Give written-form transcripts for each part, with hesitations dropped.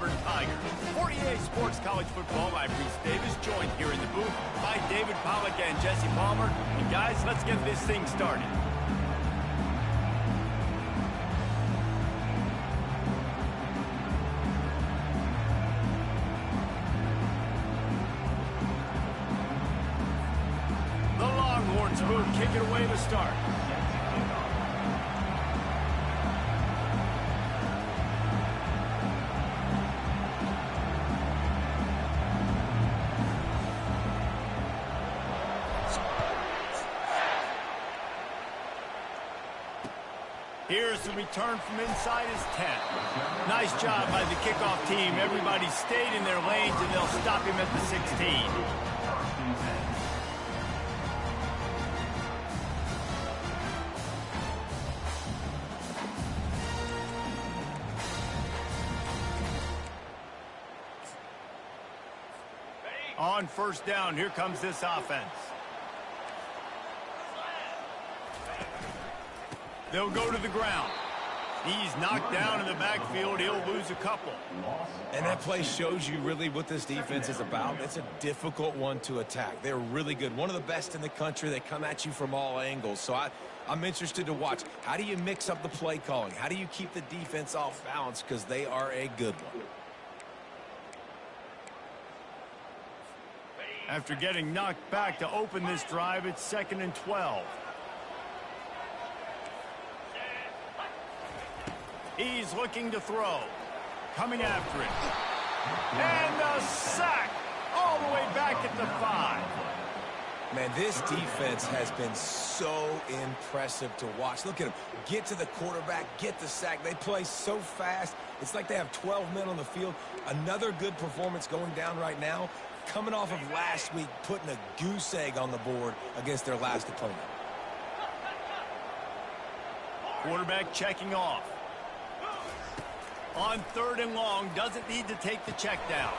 Auburn Tigers. 48 Sports College Football, I'm Reese Davis, joined here in the booth by David Pollack and Jesse Palmer. And guys, let's get this thing started. The Longhorns move, kick it away to start. Here's the return from inside his 10. Nice job by the kickoff team. Everybody stayed in their lanes, and they'll stop him at the 16. On first down, here comes this offense. They'll go to the ground. He's knocked down in the backfield. He'll lose a couple. And that play shows you really what this defense is about. It's a difficult one to attack. They're really good. One of the best in the country. They come at you from all angles. So I'm interested to watch. How do you mix up the play calling? How do you keep the defense off balance? Because they are a good one. After getting knocked back to open this drive, it's 2nd and 12. He's looking to throw. Coming after it. And a sack all the way back at the 5. Man, this defense has been so impressive to watch. Look at them. Get to the quarterback, get the sack. They play so fast. It's like they have 12 men on the field. Another good performance going down right now. Coming off of last week, putting a goose egg on the board against their last opponent. Quarterback checking off. On 3rd and long, doesn't need to take the check down.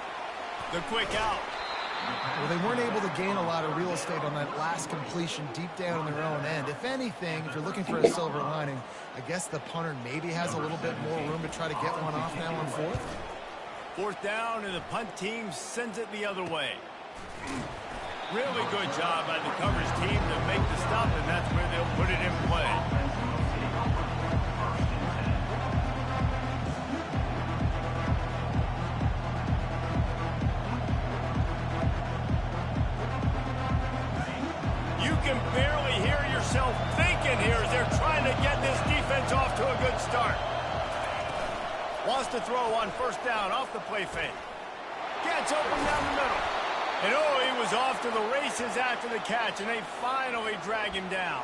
The quick out. Well, they weren't able to gain a lot of real estate on that last completion deep down in their own end. If anything, if you're looking for a silver lining, I guess the punter maybe has a little bit more room to try to get one off now on 4th. 4th down, and the punt team sends it the other way. Really good job by the coverage team to make the stop, and that's where they'll put it in play. You can barely hear yourself thinking here as they're trying to get this defense off to a good start. Wants to throw on 1st down off the play fake. Gets open down the middle. And oh, he was off to the races after the catch, and they finally drag him down.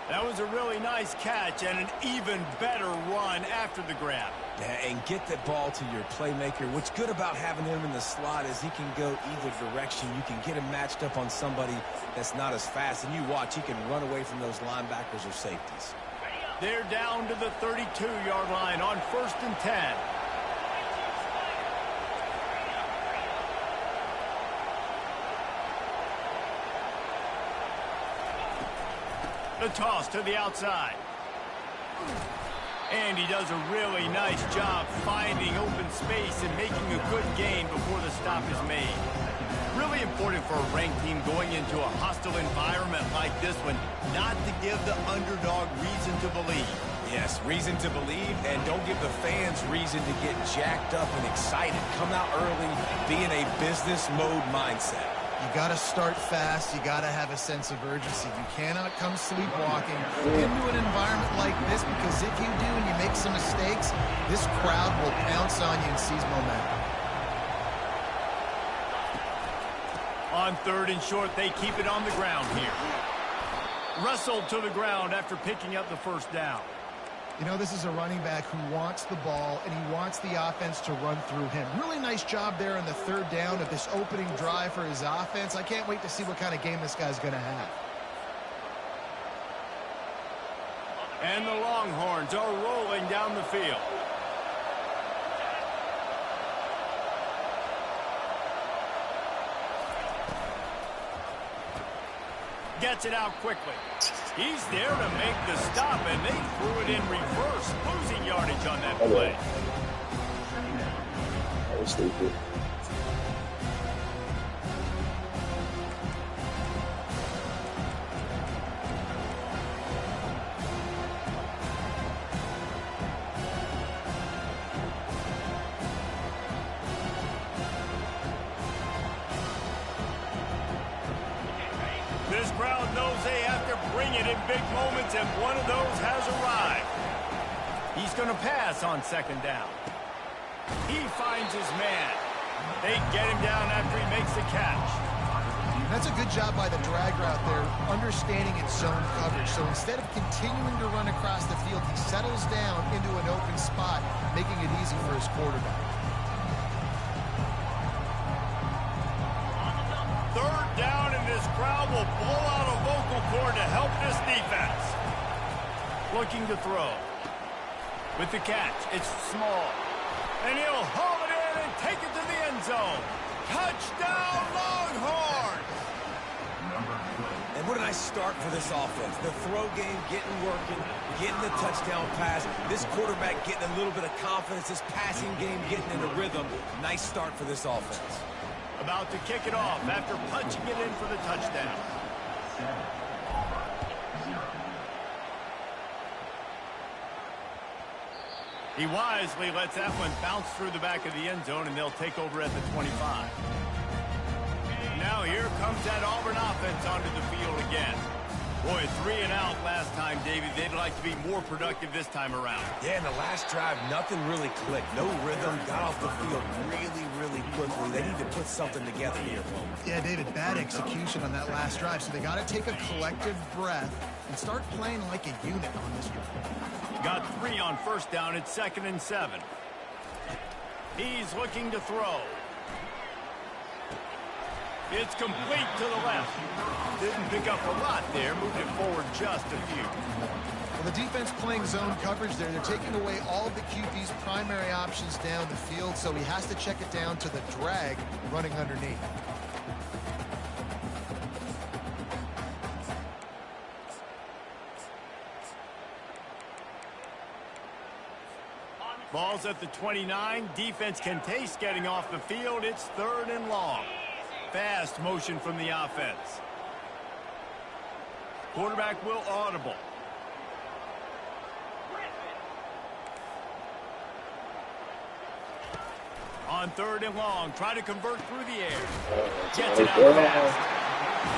That was a really nice catch and an even better run after the grab. Yeah, and get the ball to your playmaker. What's good about having him in the slot is he can go either direction. You can get him matched up on somebody that's not as fast, and you watch, he can run away from those linebackers or safeties. They're down to the 32-yard line on 1st and 10. The toss to the outside. And he does a really nice job finding open space and making a good gain before the stop is made. Really important for a ranked team going into a hostile environment like this one, not to give the underdog reason to believe. Yes, reason to believe, and don't give the fans reason to get jacked up and excited. Come out early, be in a business mode mindset. You got to start fast. You got to have a sense of urgency. You cannot come sleepwalking into an environment like this, because if you do and you make some mistakes, this crowd will pounce on you and seize momentum. On 3rd and short, they keep it on the ground here. Wrestled to the ground after picking up the 1st down. You know, this is a running back who wants the ball, and he wants the offense to run through him. Really nice job there on the 3rd down of this opening drive for his offense. I can't wait to see what kind of game this guy's going to have. And the Longhorns are rolling down the field. Gets it out quickly. He's there to make the stop, and they threw it in reverse, losing yardage on that play. sleeper. This crowd knows they have to bring it in big moments, and one of those has arrived. He's going to pass on second down. He finds his man. They get him down after he makes the catch. That's a good job by the drag route there, understanding its zone coverage. So instead of continuing to run across the field, he settles down into an open spot, making it easy for his quarterback. Third down, and this crowd will blow out a vocal cord to help this defense. Looking to throw. With the catch, it's small. And he'll haul it in and take it to the end zone. Touchdown, Longhorns! And what a nice start for this offense. The throw game getting working, getting the touchdown pass. This quarterback getting a little bit of confidence. This passing game getting in a rhythm. Nice start for this offense. About to kick it off after punching it in for the touchdown. He wisely lets that one bounce through the back of the end zone, and they'll take over at the 25. Now here comes that Auburn offense onto the field again. Boy, 3 and out last time, Davey. They'd like to be more productive this time around. Yeah, in the last drive, nothing really clicked. No rhythm, got off the field really quickly. They need to put something together here, folks. Yeah, David, bad execution on that last drive. So they got to take a collective breath and start playing like a unit on this one. Got 3 on first down. It's 2nd and 7. He's looking to throw. It's complete to the left. Didn't pick up a lot there. Moved it forward just a few. Well, the defense playing zone coverage there. They're taking away all the QB's primary options down the field, so he has to check it down to the drag running underneath. Ball's at the 29. Defense can taste getting off the field. It's 3rd and long. Fast motion from the offense. Quarterback will audible. On 3rd and long, try to convert through the air. Gets it out fast.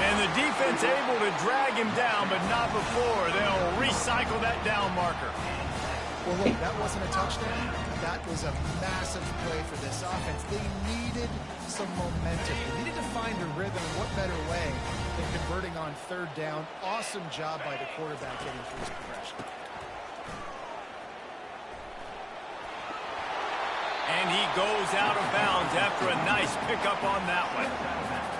And the defense able to drag him down, but not before. They'll recycle that down marker. Well, look, that wasn't a touchdown. That was a massive play for this offense. They needed some momentum. They needed to find a rhythm. What better way than converting on 3rd down? Awesome job by the quarterback getting through his progression. And he goes out of bounds after a nice pickup on that one.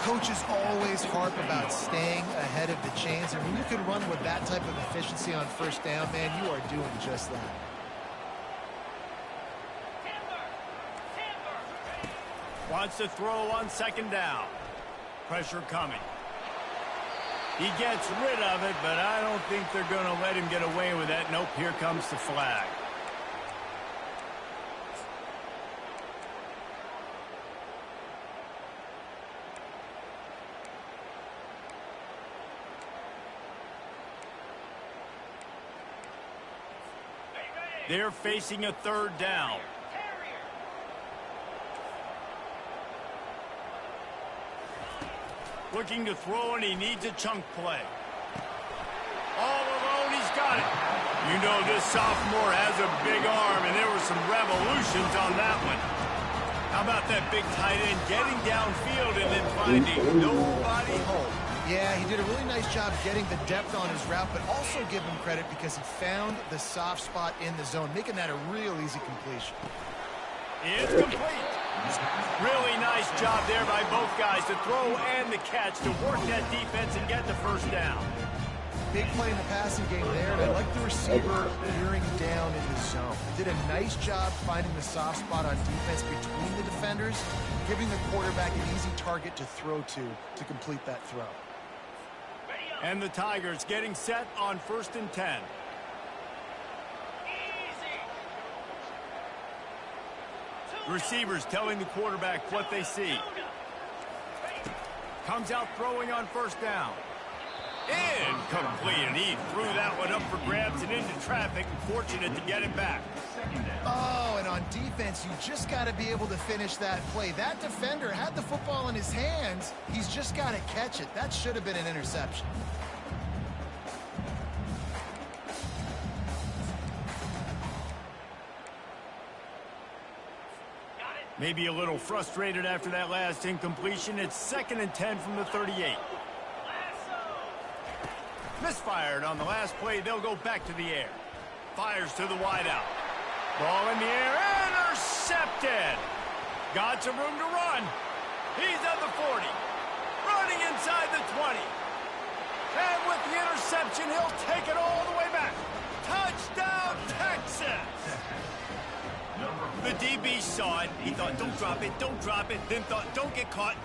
Coaches always harp about staying ahead of the chains. And when you can run with that type of efficiency on 1st down, man, you are doing just that. Wants to throw on 2nd down. Pressure coming. He gets rid of it, but I don't think they're going to let him get away with that. Nope, here comes the flag. They're facing a 3rd down. Looking to throw, and he needs a chunk play. All alone, he's got it. You know this sophomore has a big arm, and there were some revolutions on that one. How about that big tight end getting downfield and then finding nobody home? Yeah, he did a really nice job getting the depth on his route, but also give him credit because he found the soft spot in the zone, making that a real easy completion. It's complete. Really nice job there by both guys to throw and the catch to work that defense and get the 1st down. Big play in the passing game there, and I like the receiver veering down in the zone. He did a nice job finding the soft spot on defense between the defenders, giving the quarterback an easy target to throw to complete that throw. And the Tigers getting set on 1st and 10. Receivers telling the quarterback what they see. Comes out throwing on first down. Incomplete, and he threw that one up for grabs and into traffic. Fortunate to get it back. Oh, and on defense, you just got to be able to finish that play. That defender had the football in his hands. He's just got to catch it. That should have been an interception. Maybe a little frustrated after that last incompletion. It's 2nd and 10 from the 38. Misfired on the last play. They'll go back to the air. Fires to the wideout. Ball in the air. Intercepted. Got some room to run. He's at the 40. Running inside the 20. And with the interception, he'll take it all the way back. Touchdown, Texas! The DB saw it. He thought, don't drop it, don't drop it. Then thought, don't get caught,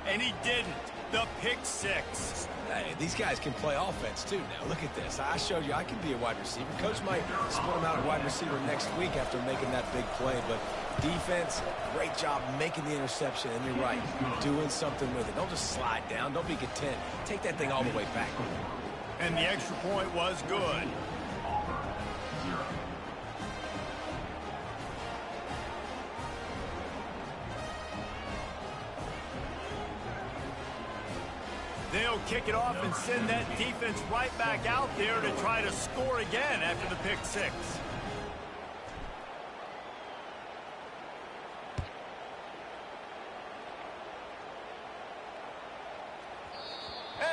and he didn't. The pick six. Hey, these guys can play offense, too, now. Look at this. I showed you I can be a wide receiver. Coach might split him out at wide receiver next week after making that big play, but defense, great job making the interception, and you're right, doing something with it. Don't just slide down. Don't be content. Take that thing all the way back. And the extra point was good. They'll kick it off and send that defense right back out there to try to score again after the pick six.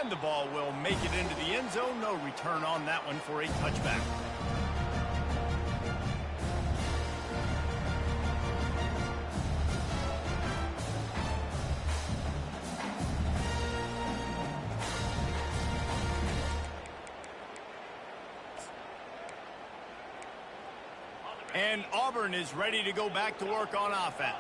And the ball will make it into the end zone. No return on that one for a touchback. And Auburn is ready to go back to work on offense.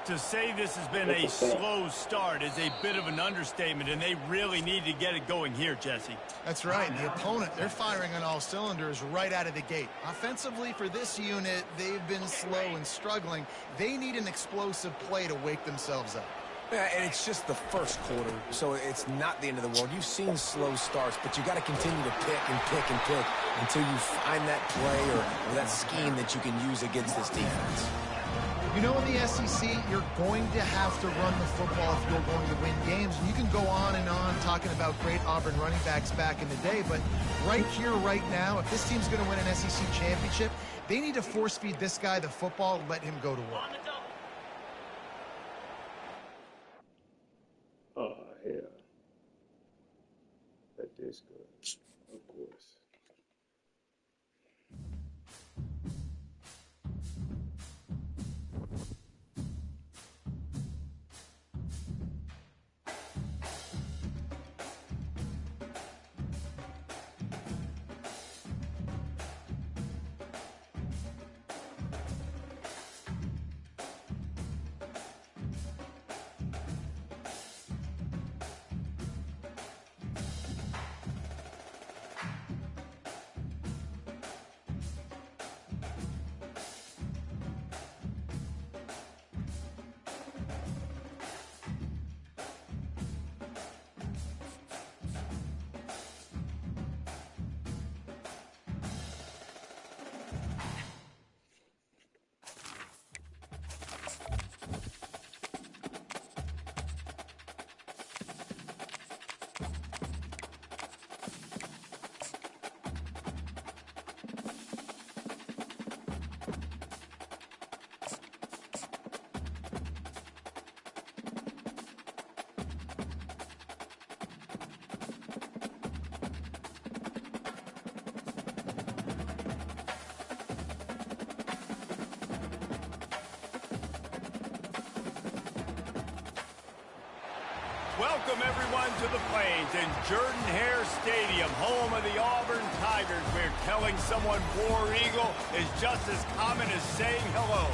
To say this has been a slow start is a bit of an understatement, and they really need to get it going here, Jesse. That's right. The opponent, they're firing on all cylinders right out of the gate. Offensively, for this unit, they've been slow and struggling. They need an explosive play to wake themselves up. Yeah, and it's just the first quarter, so it's not the end of the world. You've seen slow starts, but you got to continue to pick and pick and pick until you find that play or that scheme that you can use against this defense. You know, in the SEC, you're going to have to run the football if you're going to win games. And you can go on and on talking about great Auburn running backs back in the day, but right here, right now, if this team's going to win an SEC championship, they need to force-feed this guy the football, let him go to work. Oh, yeah. That is good, of course. Welcome, everyone, to the Plains and Jordan-Hare Stadium, home of the Auburn Tigers, where telling someone War Eagle is just as common as saying hello.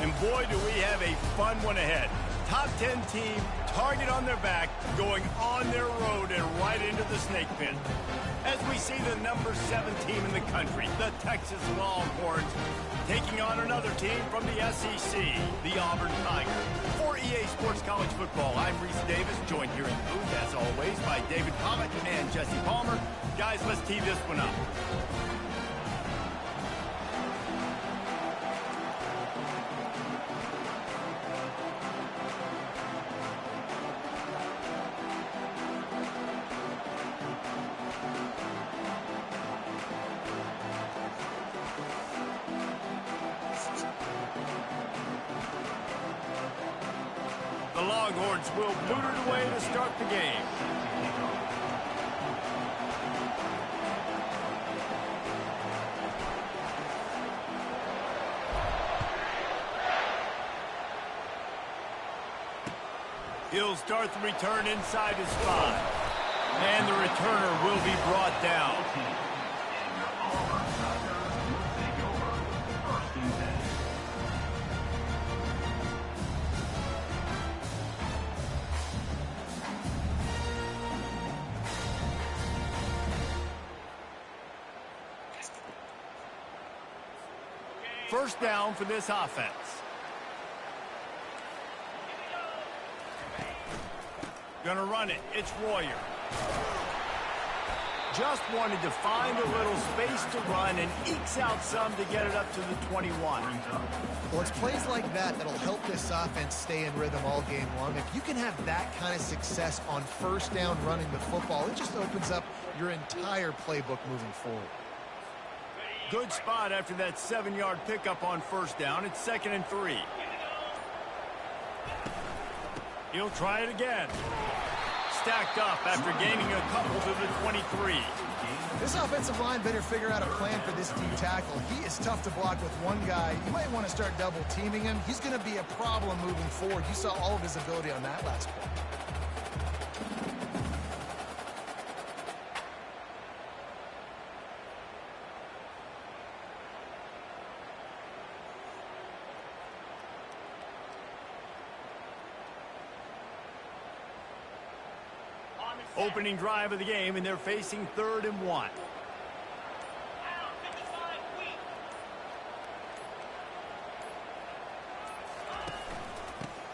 And boy, do we have a fun one ahead. Top 10 team, target on their back, going on their road and right into the snake pit. As we see the number 7 team in the country, the Texas Longhorns, taking on another team from the SEC, the Auburn Tigers. For EA Sports College Football, I'm Reese Davis, joined here in the booth, as always, by David Pollock and Jesse Palmer. Guys, let's tee this one up. The Longhorns will boot it away to start the game. He'll start the return inside his 5. And the returner will be brought down. First down for this offense. Gonna run it. It's Royer. Just wanted to find a little space to run and ekes out some to get it up to the 21. Well, it's plays like that that'll help this offense stay in rhythm all game long. If you can have that kind of success on first down running the football, it just opens up your entire playbook moving forward. Good spot after that 7-yard pickup on first down. It's 2nd and 3. He'll try it again. Stacked up after gaining a couple to the 23. This offensive line better figure out a plan for this D tackle. He is tough to block with one guy. You might want to start double teaming him. He's going to be a problem moving forward. You saw all of his ability on that last play. Opening drive of the game, and they're facing 3rd and 1.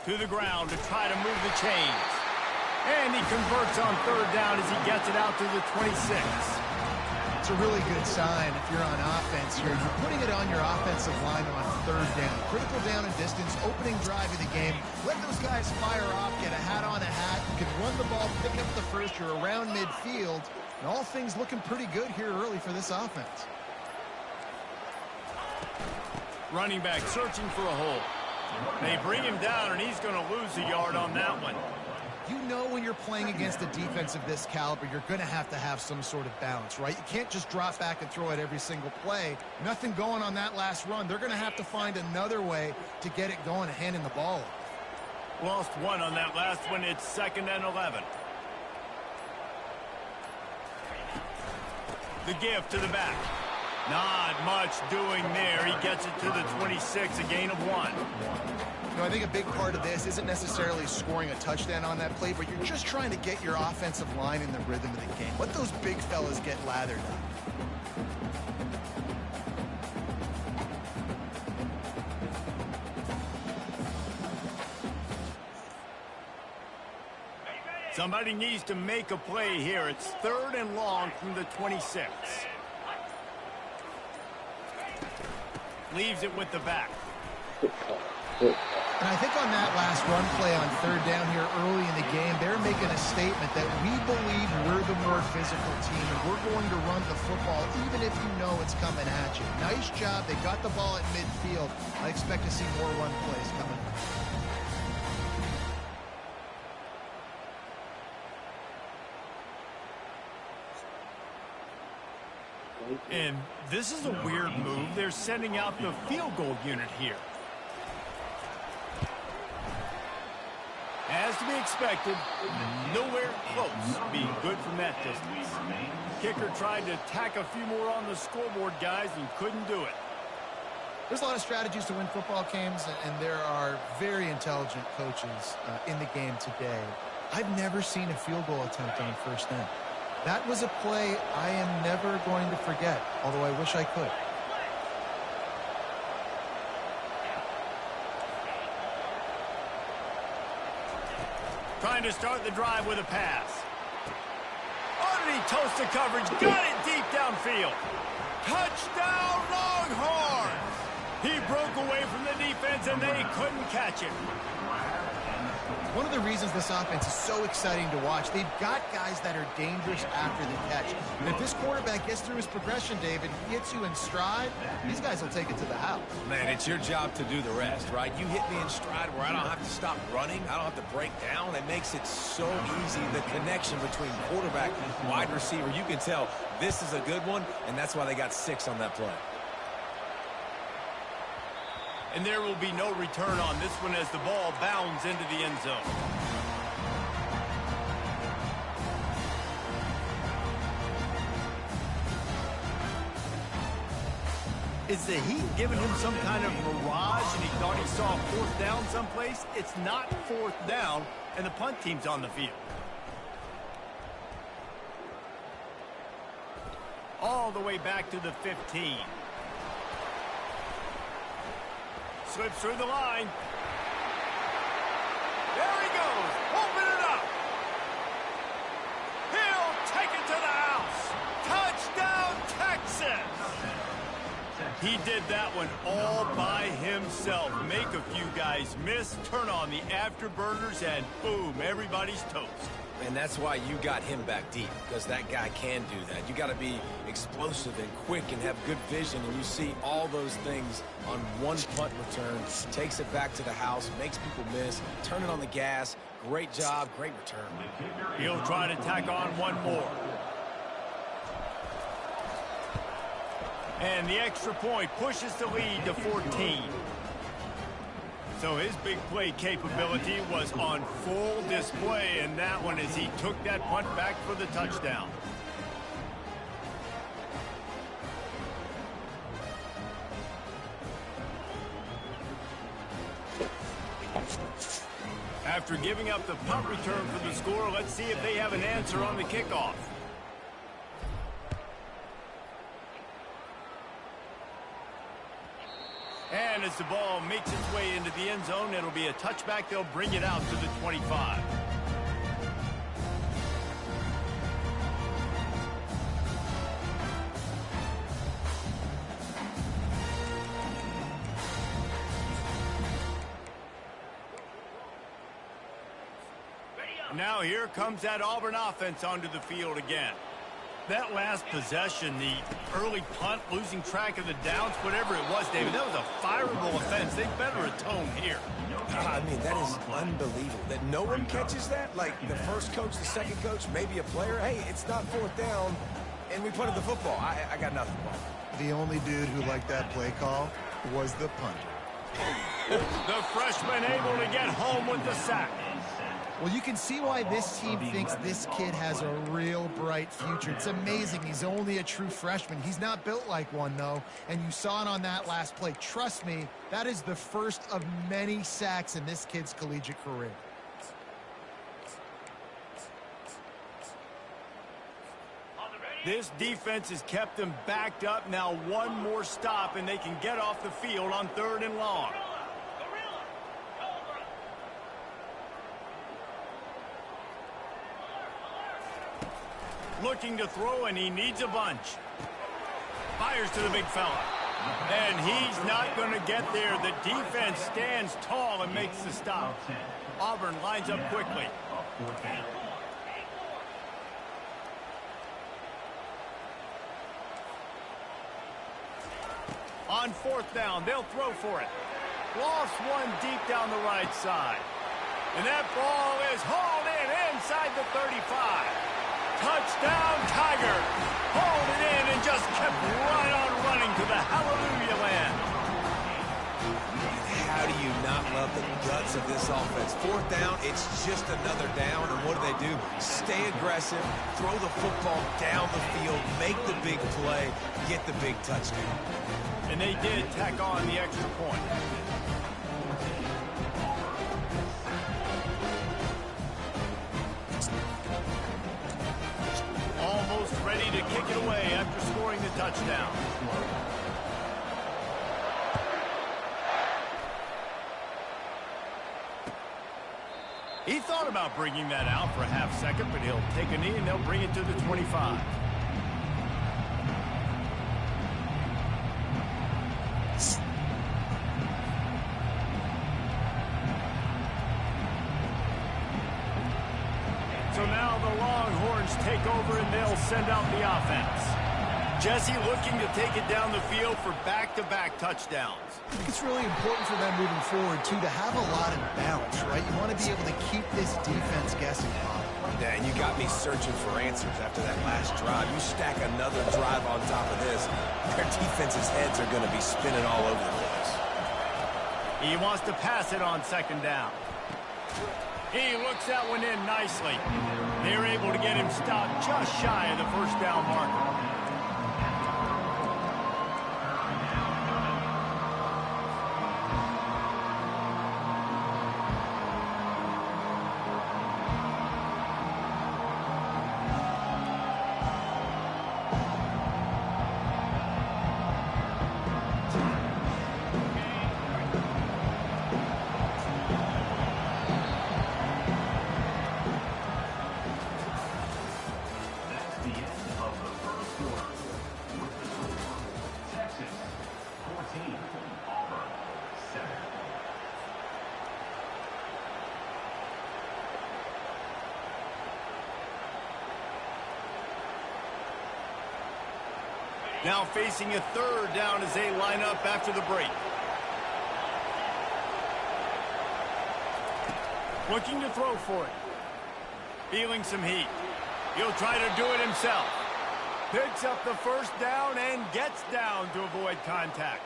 To the ground to try to move the chains. And he converts on 3rd down as he gets it out to the 26. It's a really good sign if you're on offense here. You're putting it on your offensive line on 3rd down. Critical down and distance, opening drive of the game. Let those guys fire off, get a hat on a hat. You can run the ball, pick up the first. You're around midfield. And all things looking pretty good here early for this offense. Running back searching for a hole. They bring him down, and he's going to lose a yard on that one. You know when you're playing against a defense of this caliber, you're going to have some sort of balance, right? You can't just drop back and throw it every single play. Nothing going on that last run. They're going to have to find another way to get it going and handing the ball off. Lost 1 on that last one. It's 2nd and 11. The give to the back. Not much doing there. He gets it to the 26, a gain of 1. You know, I think a big part of this isn't necessarily scoring a touchdown on that play, but you're just trying to get your offensive line in the rhythm of the game. Let those big fellas get lathered up. Somebody needs to make a play here. It's 3rd and long from the 26. Leaves it with the back. And I think on that last run play on 3rd down here early in the game, they're making a statement that we believe we're the more physical team and we're going to run the football even if you know it's coming at you. Nice job. They got the ball at midfield. I expect to see more run plays coming. And this is a weird move. They're sending out the field goal unit here. As to be expected, nowhere close to being good from that distance. Kicker tried to tack a few more on the scoreboard, guys, and couldn't do it. There's a lot of strategies to win football games, and there are very intelligent coaches in the game today. I've never seen a field goal attempt on first down. That was a play I am never going to forget, although I wish I could. Trying to start the drive with a pass. Underneath toast to coverage, got it deep downfield. Touchdown, Longhorns! He broke away from the defense, and they couldn't catch him. One of the reasons this offense is so exciting to watch, they've got guys that are dangerous after the catch. And if this quarterback gets through his progression, David, gets you in stride, these guys will take it to the house. Man, it's your job to do the rest, right? You hit me in stride where I don't have to stop running. I don't have to break down. It makes it so easy. The connection between quarterback and wide receiver, you can tell this is a good one, and that's why they got 6 on that play. And there will be no return on this one as the ball bounds into the end zone. Is the heat giving him some kind of mirage and he thought he saw a 4th down someplace? It's not 4th down, and the punt team's on the field. All the way back to the 15. Slips through the line. There he goes. Open it up. He'll take it to the house. Touchdown, Texas. He did that one all by himself. Make a few guys miss, turn on the afterburners, and boom, everybody's toast. And that's why you got him back deep, because that guy can do that. You got to be explosive and quick and have good vision, and you see all those things on one punt return. Takes it back to the house, makes people miss, turn it on the gas. Great job, great return. He'll try to tack on one more. And the extra point pushes the lead to 14. So his big play capability was on full display in that one as he took that punt back for the touchdown. After giving up the punt return for the score, let's see if they have an answer on the kickoff. And as the ball makes its way into the end zone, it'll be a touchback. They'll bring it out to the 25. Now here comes that Auburn offense onto the field again. That last possession, the early punt, losing track of the downs, whatever it was, David, that was a fireable offense. They better atone here. I mean, that is unbelievable. That no one catches that? Like the first coach, the second coach, maybe a player. Hey, it's not 4th down, and we punted the football. I got nothing. The only dude who liked that play call was the punter. The freshman able to get home with the sack. Well, you can see why this team thinks this kid has a real bright future. It's amazing. He's only a true freshman. He's not built like one, though, and you saw it on that last play. Trust me, that is the first of many sacks in this kid's collegiate career. This defense has kept them backed up. Now one more stop, and they can get off the field on 3rd and long. Looking to throw, and he needs a bunch. Fires to the big fella. And he's not going to get there. The defense stands tall and makes the stop. Auburn lines up quickly. On 4th down, they'll throw for it. Lost one deep down the right side. And that ball is hauled in inside the 35. Touchdown, Tigers. Hauled it in and just kept right on running to the hallelujah land. How do you not love the guts of this offense? 4th down, it's just another down, and what do? Stay aggressive, throw the football down the field, make the big play, get the big touchdown. And they did tack on the extra point. Almost ready to kick it away after scoring the touchdown. He thought about bringing that out for a half second, but he'll take a knee and they'll bring it to the 25. So now the Longhorns take over and they'll send out the offense. Jesse looking to take it down the field for back-to-back touchdowns. I think it's really important for them moving forward, too, to have a lot of balance, right? You want to be able to keep this defense guessing, Bob. Yeah, and you got me searching for answers after that last drive. You stack another drive on top of this, their defense's heads are going to be spinning all over the place. He wants to pass it on second down. He looks that one in nicely. They're able to get him stopped just shy of the first down marker. Now facing a third down as they line up after the break. Looking to throw for it. Feeling some heat. He'll try to do it himself. Picks up the first down and gets down to avoid contact.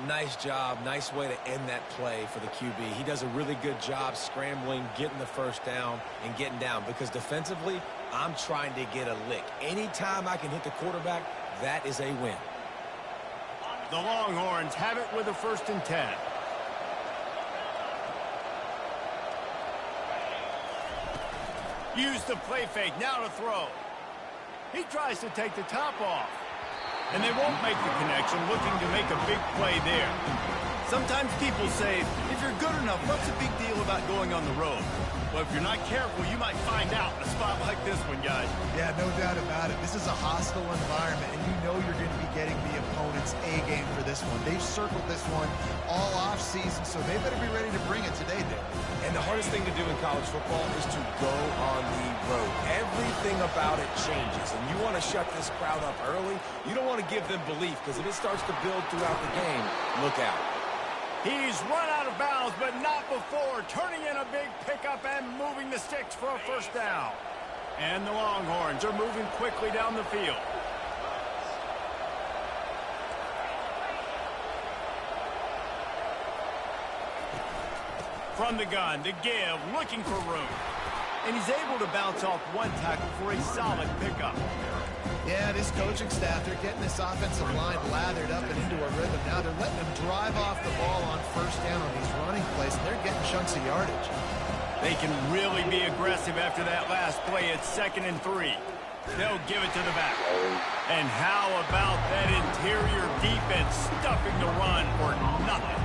Nice job. Nice way to end that play for the QB. He does a really good job scrambling, getting the first down, and getting down. Because defensively, I'm trying to get a lick. Anytime I can hit the quarterback, that is a win. The Longhorns have it with a 1st and 10. Use the play fake, now to throw. He tries to take the top off. And they won't make the connection, looking to make a big play there. Sometimes people say, if you're good enough, what's the big deal about going on the road? Well, if you're not careful, you might find out in a spot like this one, guys. Yeah, no doubt about it. This is a hostile environment, and you know you're going to be getting the opponent's A-game for this one. They've circled this one all off-season, so they better be ready to bring it today, Dick. And the hardest thing to do in college football is to go on the road. Everything about it changes, and you want to shut this crowd up early. You don't want to give them belief, because if it starts to build throughout the game, look out. He's run out of bounds, but not before turning in a big pickup and moving the sticks for a first down. And the Longhorns are moving quickly down the field. From the gun, to give, looking for room. And he's able to bounce off one tackle for a solid pickup. Yeah, this coaching staff, they're getting this offensive line lathered up and into a rhythm. Now they're letting them drive off the ball on first down on these running plays, and they're getting chunks of yardage. They can really be aggressive after that last play at 2nd and 3. They'll give it to the back. And how about that interior defense stuffing the run for nothing?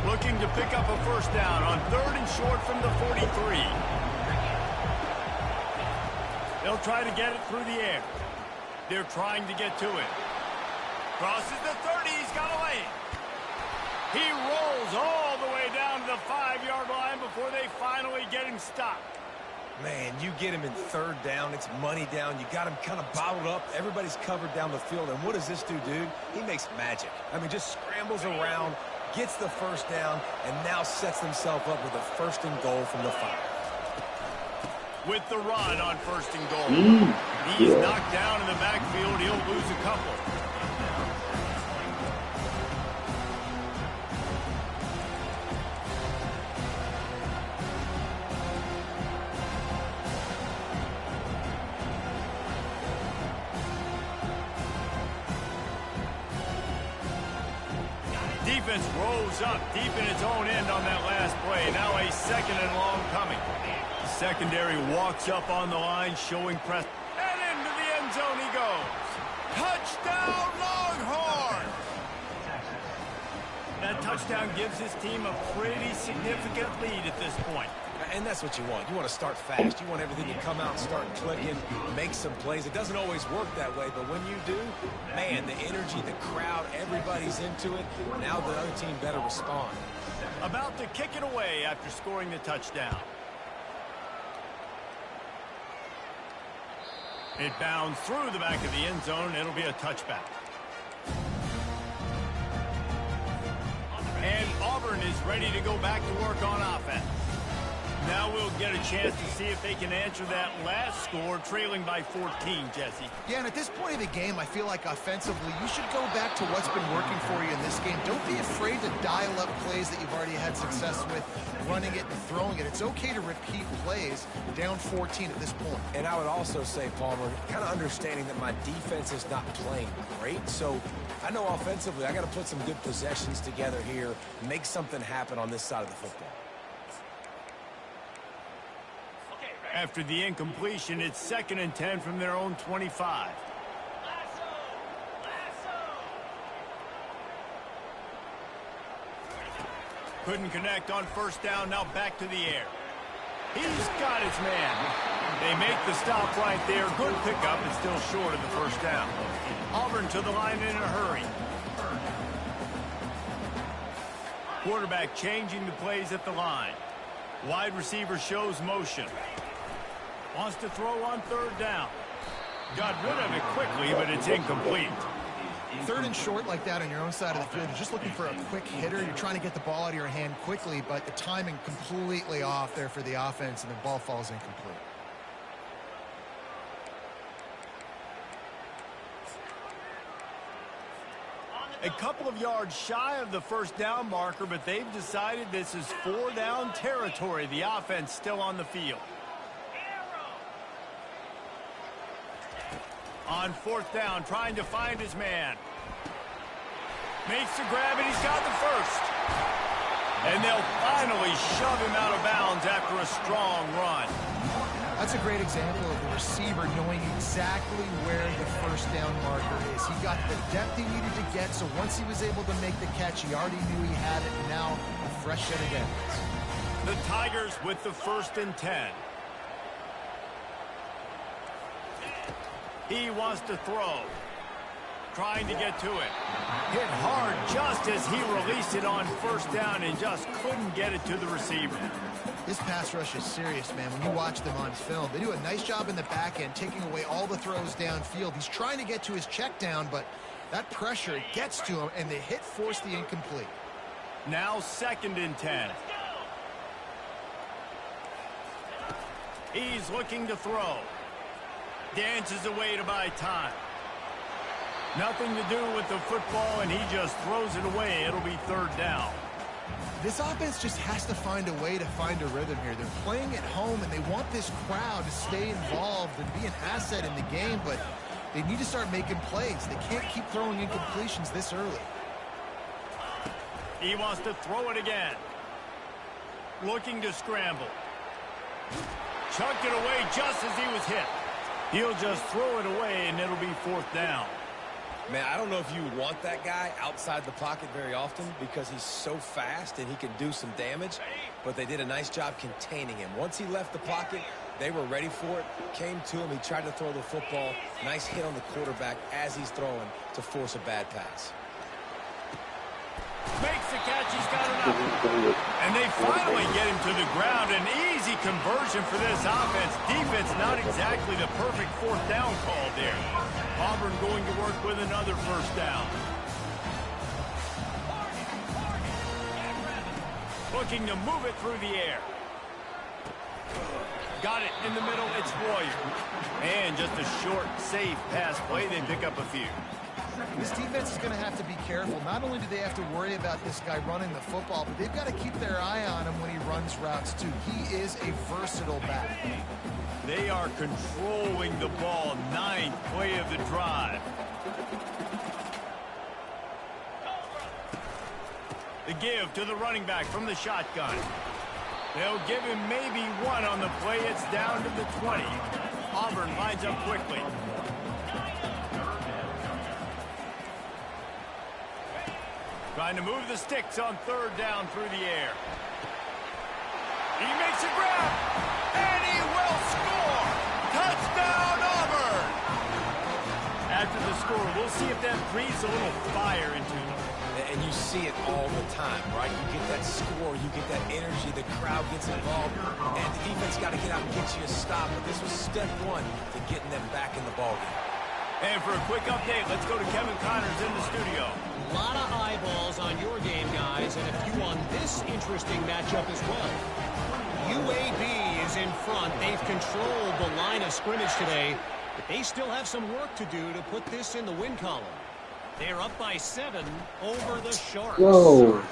Looking to pick up a first down on 3rd and short from the 43. They'll try to get it through the air. They're trying to get to it. Crosses the 30. He's got a lane. He rolls all the way down to the 5-yard line before they finally get him stopped. Man, you get him in 3rd down. It's money down. You got him kind of bottled up. Everybody's covered down the field. And what does this do, dude? He makes magic. I mean, just scrambles around, gets the first down, and now sets himself up with a 1st and goal from the 5. With the run on 1st and goal. He's knocked down in the backfield. He'll lose a couple. defense rose up deep in its own end on that last play. Now a second and long coming. The secondary walks up on the line, showing press. And into the end zone he goes. Touchdown, Longhorns! That touchdown gives his team a pretty significant lead at this point. And that's what you want. You want to start fast. You want everything to come out and start clicking, make some plays. It doesn't always work that way, but when you do, man, the energy, the crowd, everybody's into it. Now the other team better respond. About to kick it away after scoring the touchdown. It bounds through the back of the end zone. It'll be a touchback. And Auburn is ready to go back to work on offense. Now we'll get a chance to see if they can answer that last score, trailing by 14, Jesse. Yeah, and at this point of the game, I feel like offensively, you should go back to what's been working for you in this game. Don't be afraid to dial up plays that you've already had success with, running it and throwing it. It's okay to repeat plays down 14 at this point. And I would also say, Palmer, kind of understanding that my defense is not playing great. So I know offensively, I got to put some good possessions together here, make something happen on this side of the football. After the incompletion, it's 2nd and 10 from their own 25. Couldn't connect on first down, now back to the air. He's got his man. They make the stop right there. Good pickup, but still short of the first down. Auburn to the line in a hurry. Quarterback changing the plays at the line. Wide receiver shows motion. Wants to throw on 3rd down. Got rid of it quickly, but it's incomplete. 3rd and short like that on your own side of the field. You're just looking for a quick hitter. You're trying to get the ball out of your hand quickly, but the timing completely off there for the offense, and the ball falls incomplete. A couple of yards shy of the first down marker, but they've decided this is 4 down territory. The offense still on the field. On 4th down, trying to find his man. Makes the grab, and he's got the first. And they'll finally shove him out of bounds after a strong run. That's a great example of the receiver knowing exactly where the first down marker is. He got the depth he needed to get, so once he was able to make the catch, he already knew he had it, and now a fresh set of downs. The Tigers with the 1st and 10. He wants to throw. Trying to get to it. Hit hard just as he released it on first down and just couldn't get it to the receiver. This pass rush is serious, man. When you watch them on film, they do a nice job in the back end, taking away all the throws downfield. He's trying to get to his check down, but that pressure gets to him, and the hit forced the incomplete. Now 2nd and 10. He's looking to throw. Dances away to buy time. Nothing to do with the football, and he just throws it away. It'll be 3rd down. This offense just has to find a way to find a rhythm here. They're playing at home, and they want this crowd to stay involved and be an asset in the game, but they need to start making plays. They can't keep throwing incompletions this early. He wants to throw it again. Looking to scramble. Chucked it away just as he was hit. He'll just throw it away, and it'll be 4th down. Man, I don't know if you want that guy outside the pocket very often because he's so fast and he can do some damage, but they did a nice job containing him. Once he left the pocket, they were ready for it, came to him, he tried to throw the football. Nice hit on the quarterback as he's throwing to force a bad pass. Makes the catch, he's got enough. And they finally get him to the ground. An easy conversion for this offense. Defense not exactly the perfect 4th down call there. Auburn going to work with another first down. Looking to move it through the air. Got it in the middle, it's Warrior. And just a short, safe pass play, they pick up a few. This defense is going to have to be careful. Not only do they have to worry about this guy running the football, but they've got to keep their eye on him when he runs routes, too. He is a versatile back. They are controlling the ball. 9th play of the drive. The give to the running back from the shotgun. They'll give him maybe one on the play. It's down to the 20. Auburn lines up quickly. Trying to move the sticks on third down through the air. He makes a grab, and he will score! Touchdown, Auburn! After the score, we'll see if that breathes a little fire into him. And you see it all the time, right? You get that score, you get that energy, the crowd gets involved, and the defense got to get out and get you a stop. But this was step one to getting them back in the ballgame. And for a quick update, let's go to Kevin Connors in the studio. A lot of eyeballs on your game, guys, and a few on this interesting matchup as well. UAB is in front. They've controlled the line of scrimmage today, but they still have some work to do to put this in the win column. They're up by 7 over the Sharks. Whoa.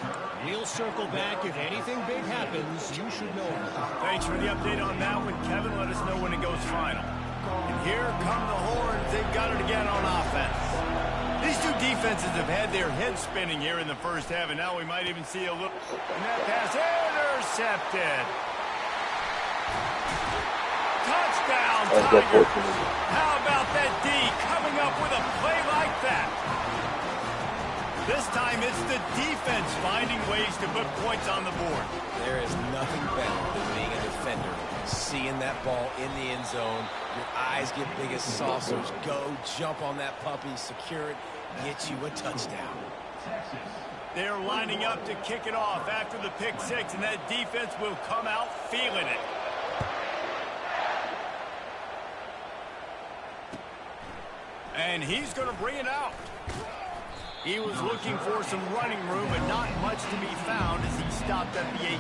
We'll circle back. If anything big happens, you should know. Thanks for the update on that one, Kevin. Let us know when it goes final. And here come the Horns. They've got it again on offense. These two defenses have had their heads spinning here in the first half, and now we might even see a look. And that pass intercepted. Touchdown, Tigers. How about that D coming up with a play like that? This time it's the defense finding ways to put points on the board. There is nothing better than being a defender. Seeing that ball in the end zone, your eyes get big as saucers. Go, jump on that puppy, secure it, get you a touchdown. They're lining up to kick it off after the pick six, and that defense will come out feeling it. And he's going to bring it out. He was looking for some running room, but not much to be found as he stopped at the 18.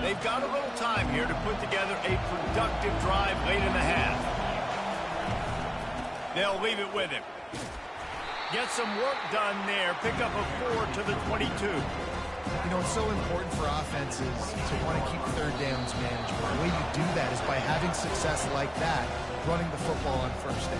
They've got a little time here to put together a productive drive late in the half. They'll leave it with him. Get some work done there. Pick up a 4 to the 22. You know, it's so important for offenses to want to keep third downs manageable. The way you do that is by having success like that, running the football on first down.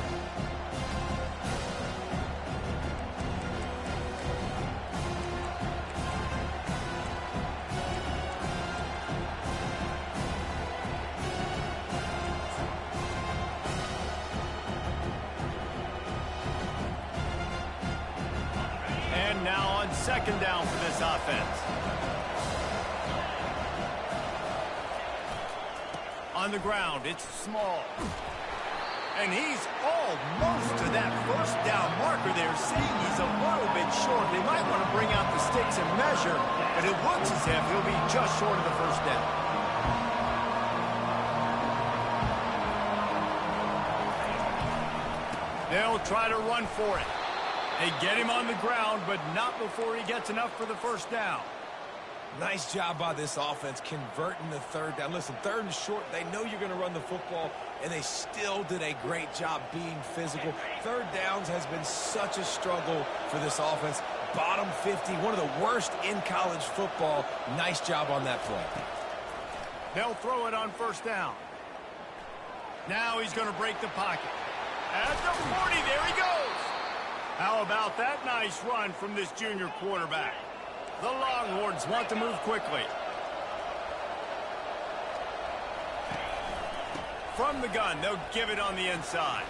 And now on second down for this offense. On the ground, it's Small. And he's almost to that first down marker there, seeing he's a little bit short. They might want to bring out the sticks and measure, but it looks as if he'll be just short of the first down. They'll try to run for it. They get him on the ground, but not before he gets enough for the first down. Nice job by this offense converting the third down. Listen, third and short, they know you're going to run the football, and they still did a great job being physical. Third downs has been such a struggle for this offense. Bottom 50, one of the worst in college football. Nice job on that play. They'll throw it on first down. Now he's going to break the pocket. At the 40, there he goes. How about that nice run from this junior quarterback? The Longhorns want to move quickly. From the gun, they'll give it on the inside.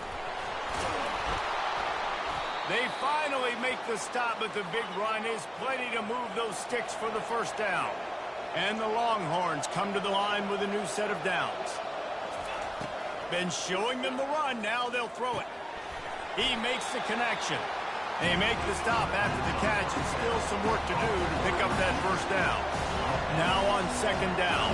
They finally make the stop, but the big run is plenty to move those sticks for the first down. And the Longhorns come to the line with a new set of downs. Been showing them the run, now they'll throw it. He makes the connection. They make the stop after the catch, and still some work to do to pick up that first down. Now on second down.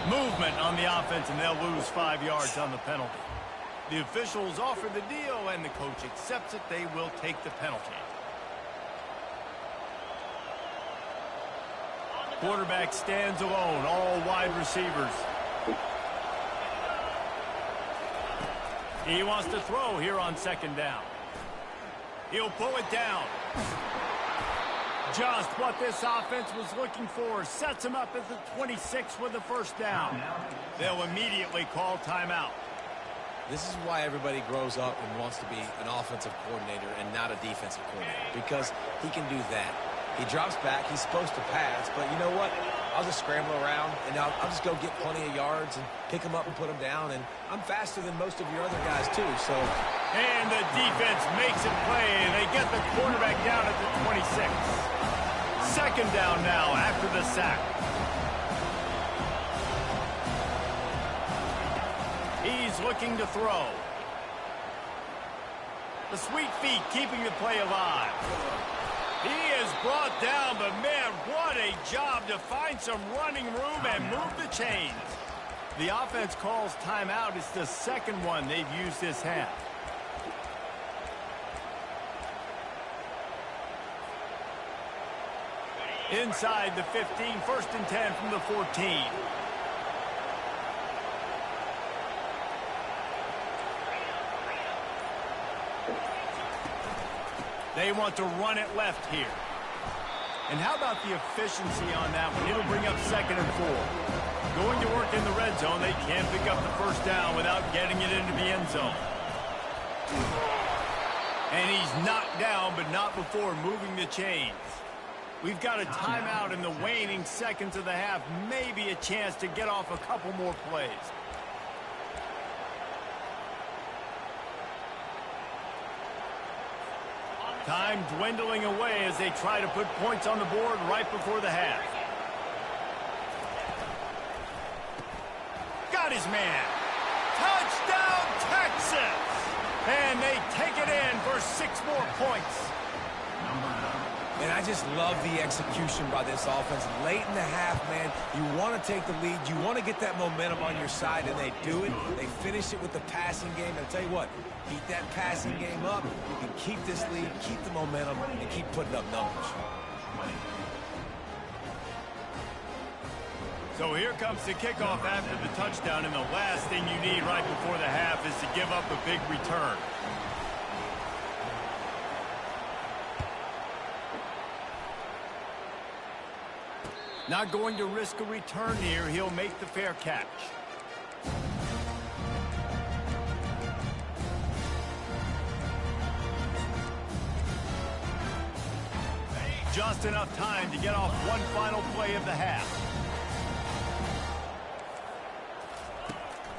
Movement on the offense, and they'll lose 5 yards on the penalty. The officials offer the deal, and the coach accepts it. They will take the penalty. Quarterback stands alone, all wide receivers. He wants to throw here on second down. He'll pull it down. Just what this offense was looking for. Sets him up at the 26 with the first down. They'll immediately call timeout. This is why everybody grows up and wants to be an offensive coordinator and not a defensive coordinator, because he can do that. He drops back. He's supposed to pass, but you know what? I'll just scramble around, and I'll just go get plenty of yards and pick them up and put them down, and I'm faster than most of your other guys, too, so. And the defense makes it play, and they get the quarterback down at the 26. Second down now after the sack. He's looking to throw. The sweet feet keeping the play alive. He is brought down, but man, what a job to find some running room and move the chains. The offense calls timeout. It's the second one they've used this half. Inside the 15, first and 10 from the 14. They want to run it left here. And how about the efficiency on that one? It'll bring up second and 4. Going to work in the red zone. They can't pick up the first down without getting it into the end zone. And he's knocked down, but not before moving the chains. We've got a timeout in the waning seconds of the half. Maybe a chance to get off a couple more plays. Time dwindling away as they try to put points on the board right before the half. Got his man. Touchdown, Texas! And they take it in for 6 more points. And I just love the execution by this offense. Late in the half, man, you want to take the lead. You want to get that momentum on your side, and they do it. They finish it with the passing game. And I'll tell you what, keep that passing game up. You can keep this lead, keep the momentum, and keep putting up numbers. So here comes the kickoff after the touchdown, and the last thing you need right before the half is to give up a big return. Not going to risk a return here. He'll make the fair catch. Just enough time to get off one final play of the half.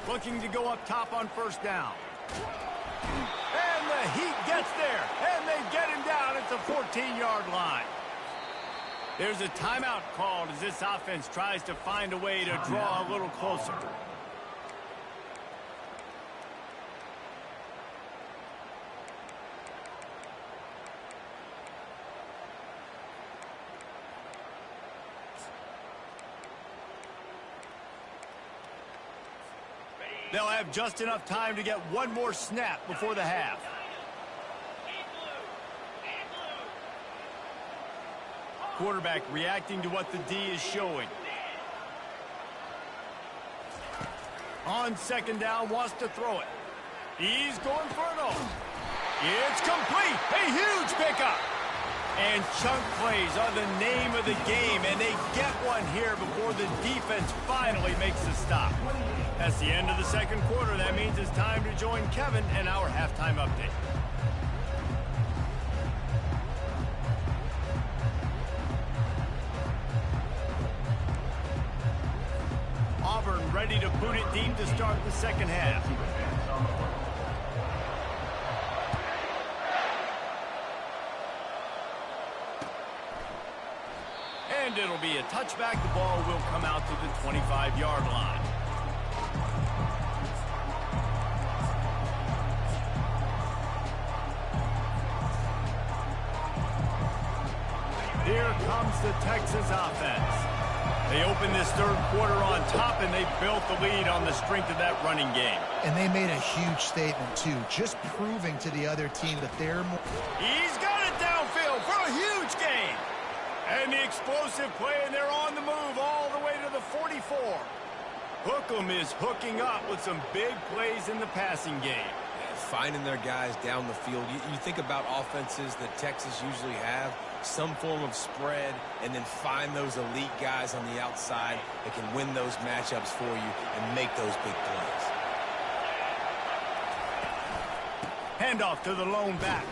Looking to go up top on first down. And the Heat gets there. And they get him down at the 14-yard line. There's a timeout called as this offense tries to find a way to draw a little closer. They'll have just enough time to get one more snap before the half. Quarterback reacting to what the D is showing. On second down, wants to throw it. He's going for it all. It's complete. A huge pickup. And chunk plays are the name of the game, and they get one here before the defense finally makes a stop. That's the end of the second quarter. That means it's time to join Kevin in our halftime update. Auburn ready to boot it deep to start the second half. And it'll be a touchback. The ball will come out to the 25-yard line. Here comes the Texas offense. They open this third quarter on top, and they built the lead on the strength of that running game. And they made a huge statement, too, just proving to the other team that they're more... He's got it downfield for a huge gain. And the explosive play, and they're on the move all the way to the 44. Hookem is hooking up with some big plays in the passing game. Finding their guys down the field. You think about offenses that Texas usually have. some form of spread, and then find those elite guys on the outside that can win those matchups for you and make those big plays. Handoff to the lone back.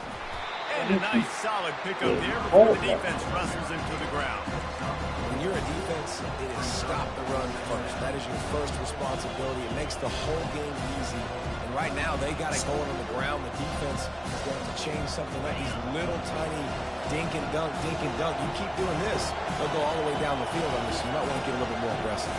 And a nice solid pickup there before the defense wrestles him to the ground. When you're a defense, it is stop the run first. That is your first responsibility. It makes the whole game easy. And right now, they got it going on the ground. The defense is going to change something like these little tiny dink and dunk, dink and dunk. You keep doing this, they'll go all the way down the field on this. You might want to get a little bit more aggressive.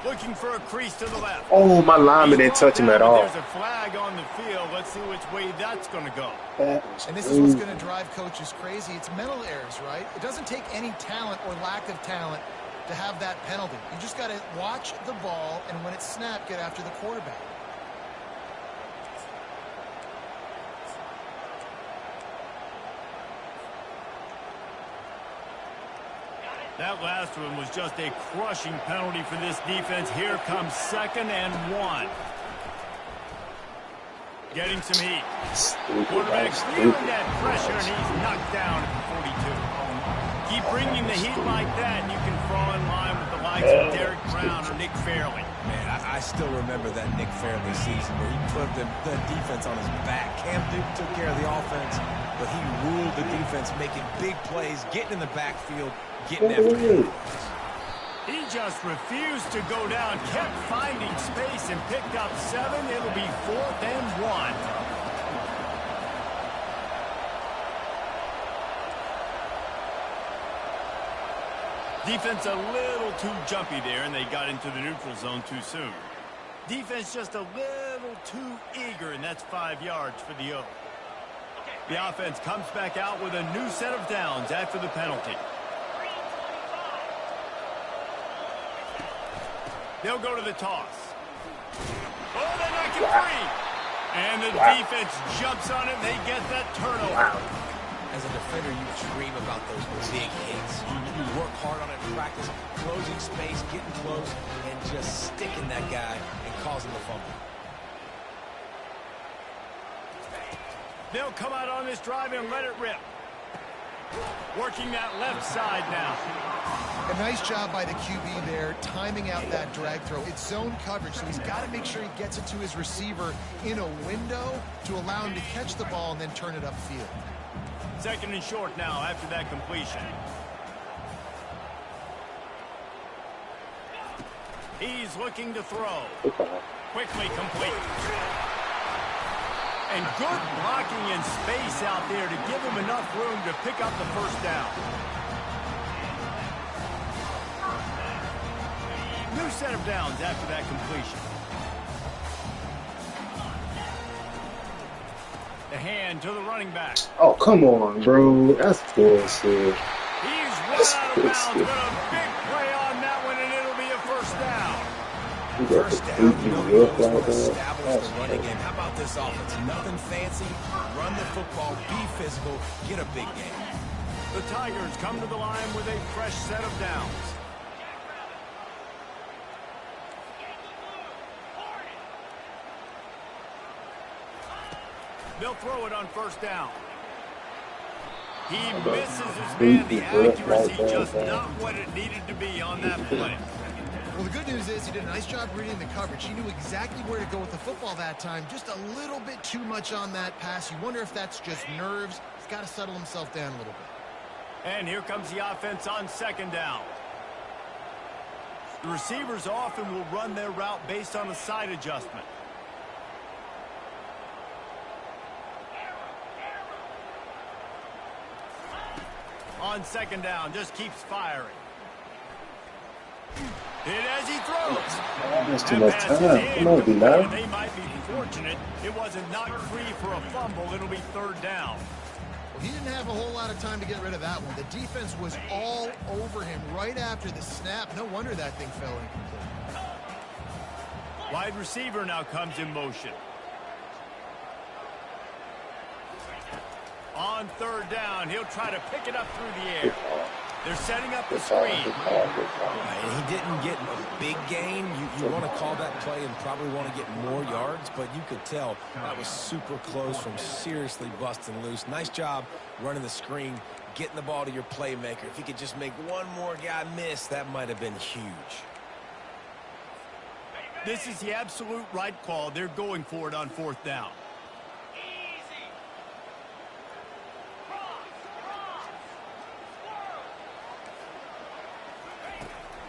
Looking for a crease to the left. Oh, my lineman didn't touch him at all. There's a flag on the field. Let's see which way that's going to go. And this is what's going to drive coaches crazy. It's mental errors, right? It doesn't take any talent or lack of talent to have that penalty. You just got to watch the ball, and when it's snapped, get after the quarterback. That last one was just a crushing penalty for this defense. Here comes 2nd and 1. Getting some heat. Quarterback feeling that pressure, and he's knocked down at the 42. Keep bringing the heat like that, and you can fall in line with the likes of Derek Brown or Nick Fairley. Man, I still remember that Nick Fairley season where he put the defense on his back. Cam Newton took care of the offense, but he ruled the defense, making big plays, getting in the backfield, getting after him. He just refused to go down, kept finding space, and picked up 7. It'll be 4th and 1. Defense a little too jumpy there, and they got into the neutral zone too soon. Defense just a little too eager, and that's 5 yards for the O. The offense comes back out with a new set of downs after the penalty. They'll go to the toss. Oh, they knock it free. And the defense jumps on it, and they get that turnover. As a defender, you dream about those big hits. You work hard on it in practice, closing space, getting close, and just sticking that guy and causing the fumble. They'll come out on this drive and let it rip. Working that left side now. A nice job by the QB there, timing out that drag throw. It's zone coverage, so he's got to make sure he gets it to his receiver in a window to allow him to catch the ball and then turn it upfield. 2nd and short now after that completion. He's looking to throw. Quickly complete. And good blocking in space out there to give him enough room to pick up the 1st down. New set of downs after that completion. The hand to the running back. Oh, come on, bro. That's bullshit. He's run out of bounds, but a big play on that one, and it'll be a 1st down. First down, you know you always want to establish the running game. How about this offense? Nothing fancy. Run the football, be physical, get a big game. The Tigers come to the line with a fresh set of downs. They'll throw it on 1st down. He misses his man. The accuracy just not what it needed to be on that play. Well, the good news is he did a nice job reading the coverage. He knew exactly where to go with the football that time. Just a little bit too much on that pass. You wonder if that's just nerves. He's got to settle himself down a little bit. And here comes the offense on 2nd down. The receivers often will run their route based on a side adjustment. On 2nd down, just keeps firing. Hit as he throws. That's too much time. Come on, D-Line. They might be fortunate it wasn't knocked free for a fumble. It'll be 3rd down. Well, he didn't have a whole lot of time to get rid of that one. The defense was all over him right after the snap. No wonder that thing fell incomplete. Wide receiver now comes in motion. On 3rd down, he'll try to pick it up through the air. They're setting up the screen. And he didn't get a big gain. You want to call that play and probably want to get more yards, but you could tell that was super close from seriously busting loose. Nice job running the screen, getting the ball to your playmaker. If he could just make one more guy miss, that might have been huge. This is the absolute right call. They're going for it on 4th down.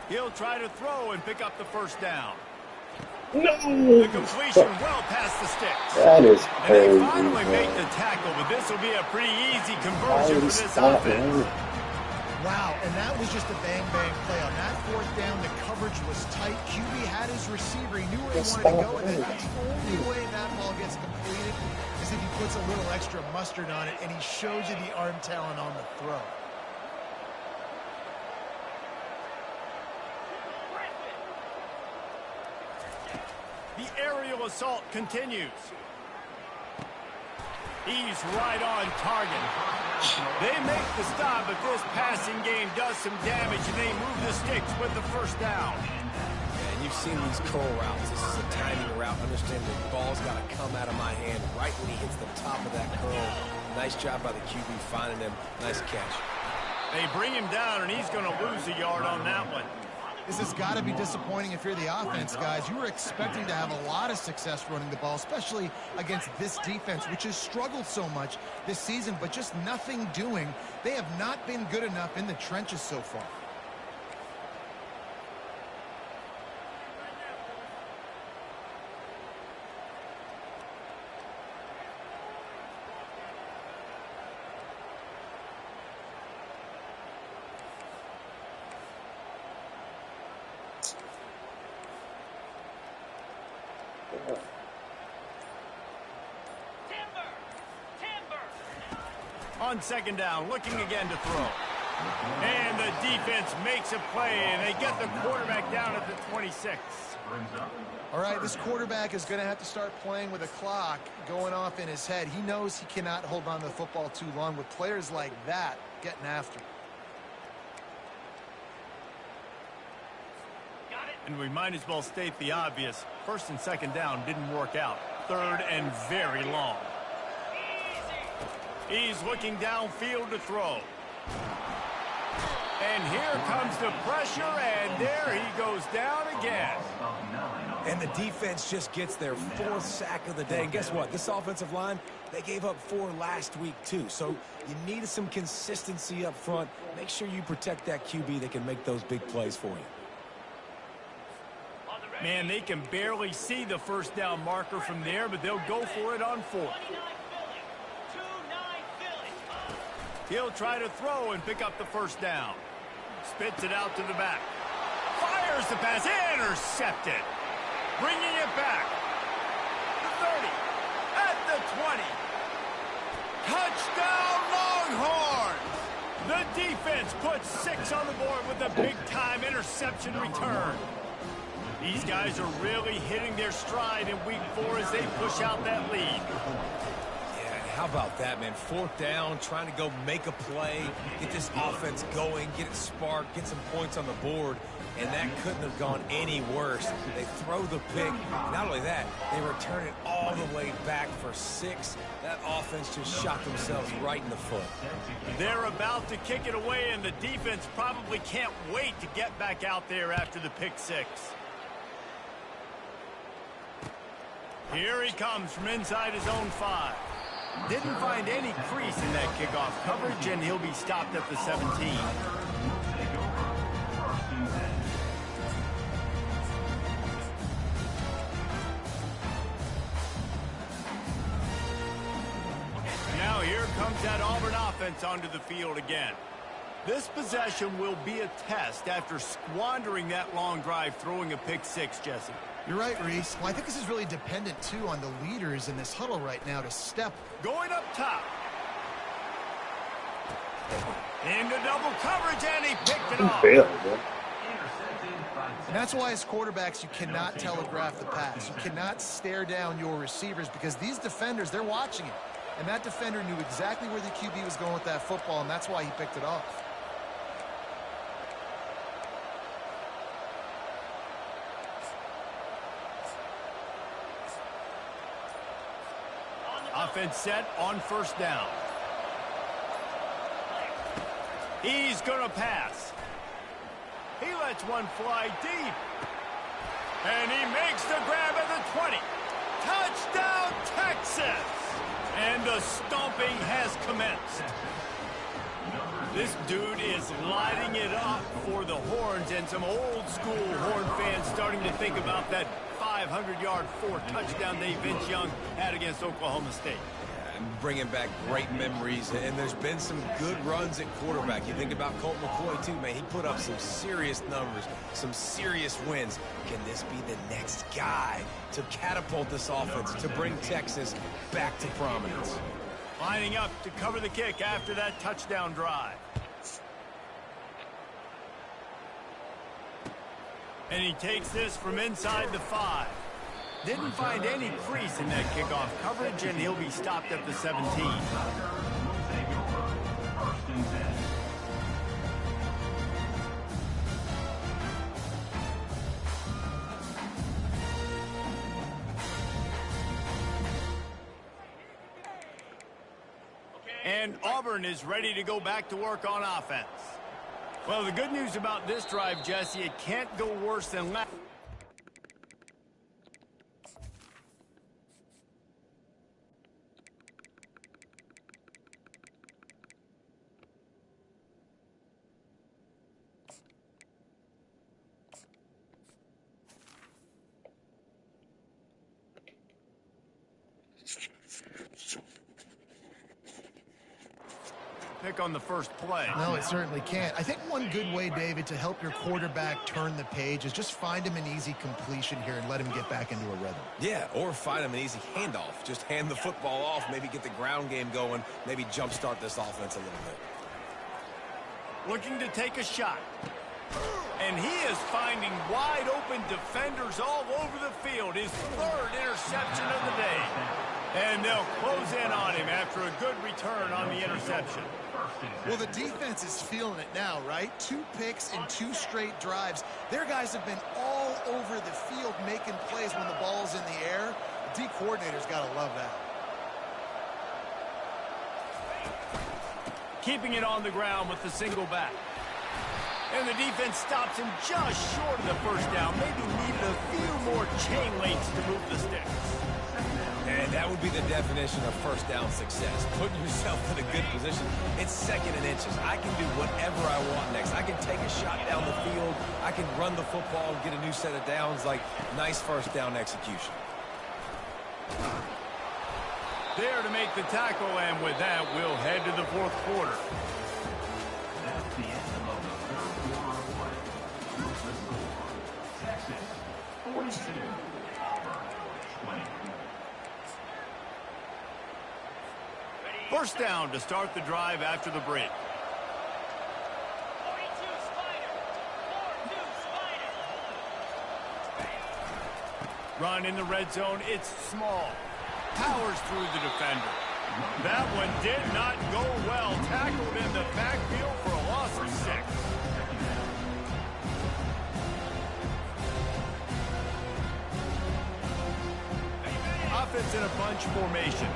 He'll try to throw and pick up the 1st down. No! The completion well past the sticks. That is crazy. And they finally make the tackle, but this will be a pretty easy conversion for this offense. Wow, and that was just a bang-bang play. On that 4th down, the coverage was tight. QB had his receiver. He knew where he wanted to go, and that's the only way that ball gets completed is if he puts a little extra mustard on it, and he shows you the arm talent on the throw. The aerial assault continues. He's right on target. They make the stop, but this passing game does some damage, and they move the sticks with the 1st down. Yeah, and you've seen these curl routes. This is a timing route. Understand the ball's got to come out of my hand right when he hits the top of that curl. Nice job by the QB finding him. Nice catch. They bring him down, and he's going to lose a yard on that one. This has got to be disappointing if you're the offense, guys. You were expecting to have a lot of success running the ball, especially against this defense, which has struggled so much this season, but just nothing doing. They have not been good enough in the trenches so far. On 2nd down, looking again to throw. And the defense makes a play, and they get the quarterback down at the 26. All right, this quarterback is going to have to start playing with a clock going off in his head. He knows he cannot hold on to the football too long with players like that getting after him. And we might as well state the obvious. 1st and 2nd down didn't work out. 3rd and very long. He's looking downfield to throw. And here comes the pressure, and there he goes down again. And the defense just gets their 4th sack of the day. And guess what? This offensive line, they gave up 4 last week too. So you need some consistency up front. Make sure you protect that QB that can make those big plays for you. Man, they can barely see the 1st down marker from there, but they'll go for it on 4th. He'll try to throw and pick up the 1st down. Spits it out to the back. Fires the pass. Intercepted. Bringing it back. The 30. At the 20. Touchdown Longhorns! The defense puts 6 on the board with a big-time interception return. These guys are really hitting their stride in week 4 as they push out that lead. How about that, man? 4th down, trying to go make a play, get this offense going, get it sparked, get some points on the board, and that couldn't have gone any worse. They throw the pick. Not only that, they return it all the way back for 6. That offense just shot themselves right in the foot. They're about to kick it away, and the defense probably can't wait to get back out there after the pick 6. Here he comes from inside his own 5. Didn't find any crease in that kickoff coverage, and he'll be stopped at the 17. Now here comes that Auburn offense onto the field again. This possession will be a test after squandering that long drive throwing a pick 6, Jesse. You're right, Reese. Well, I think this is really dependent, too, on the leaders in this huddle right now to step. Going up top. Into double coverage, and he picked it off. And that's why as quarterbacks, you cannot telegraph the pass. You cannot stare down your receivers because these defenders, they're watching it. And that defender knew exactly where the QB was going with that football, and that's why he picked it off. offense set on first down. He's going to pass. He lets one fly deep. And he makes the grab at the 20. Touchdown, Texas! And the stomping has commenced. This dude is lighting it up for the Horns, and some old-school Horn fans starting to think about that 500-yard 4-touchdown day Vince Young had against Oklahoma State. And bringing back great memories, and there's been some good runs at quarterback. You think about Colt McCoy, too, man. He put up some serious numbers, some serious wins. Can this be the next guy to catapult this offense, to bring Texas back to prominence? Lining up to cover the kick after that touchdown drive. And he takes this from inside the 5. Didn't find any crease in that kickoff coverage, and he'll be stopped at the 17. And Auburn is ready to go back to work on offense. Well, the good news about this drive, Jesse, it can't go worse than last. Pick on the first play. No, it certainly can't. I think one good way, David, to help your quarterback turn the page is just find him an easy completion here and let him get back into a rhythm. Yeah, or find him an easy handoff. Just hand the football off, maybe get the ground game going, maybe jumpstart this offense a little bit. Looking to take a shot. And he is finding wide open defenders all over the field. His third interception of the day. And they'll close in on him after a good return on the interception. Well, the defense is feeling it now, right? 2 picks in 2 straight drives. Their guys have been all over the field making plays when the ball's in the air. The D coordinator's got to love that. Keeping it on the ground with the single back. And the defense stops him just short of the first down. Maybe needed a few more chain links to move the sticks. And that would be the definition of first down success. Putting yourself in a good position. It's 2nd and inches. I can do whatever I want next. I can take a shot down the field. I can run the football and get a new set of downs. Like, nice first down execution. There to make the tackle, and with that, we'll head to the 4th quarter. That's the end of the 3rd quarter of play. Texas 42, Auburn 20. First down to start the drive after the break. 42 Spider. 42 Spider. Run in the red zone. It's small. Powers through the defender. That one did not go well. Tackled in the backfield for a loss of 6. Offense in a bunch formation.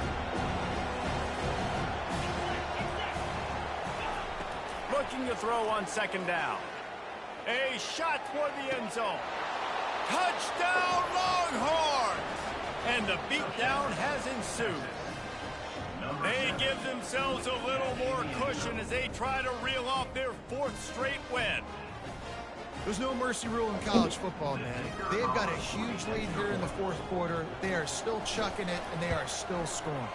Looking to throw on 2nd down. A shot toward the end zone. Touchdown, Longhorns! And the beatdown has ensued. They give themselves a little more cushion as they try to reel off their 4th straight win. There's no mercy rule in college football, man. They've got a huge lead here in the 4th quarter. They are still chucking it, and they are still scoring.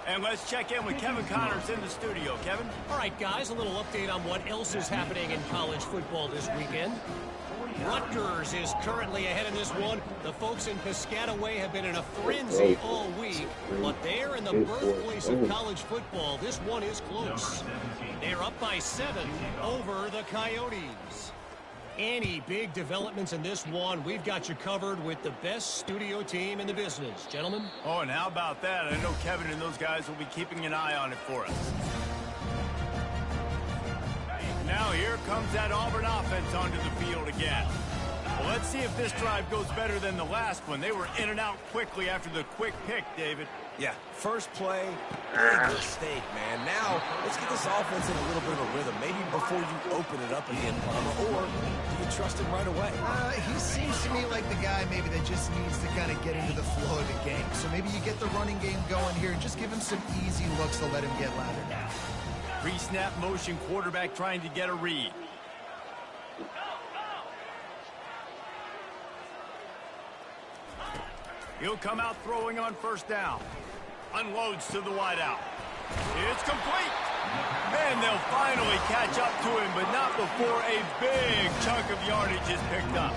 And let's check in with Kevin Connors in the studio. Kevin? All right, guys, a little update on what else is happening in college football this weekend. Rutgers is currently ahead in this one. The folks in Piscataway have been in a frenzy all week, but they're in the birthplace of college football. This one is close. They're up by 7 over the Coyotes. Any big developments in this one, we've got you covered with the best studio team in the business. Gentlemen? Oh, and how about that? I know Kevin and those guys will be keeping an eye on it for us. Now here comes that Auburn offense onto the field again. Well, let's see if this drive goes better than the last one. They were in and out quickly after the quick pick, David. Yeah, first play, big mistake, man. Now, let's get this offense in a little bit of a rhythm. Maybe before you open it up again, Palmer, or do you trust him right away? He seems to me like the guy maybe that just needs to kind of get into the flow of the game. So maybe you get the running game going here and just give him some easy looks to let him get lathered down. Pre-snap motion, quarterback trying to get a read. He'll come out throwing on first down. Unloads to the wideout. It's complete. And they'll finally catch up to him, but not before a big chunk of yardage is picked up.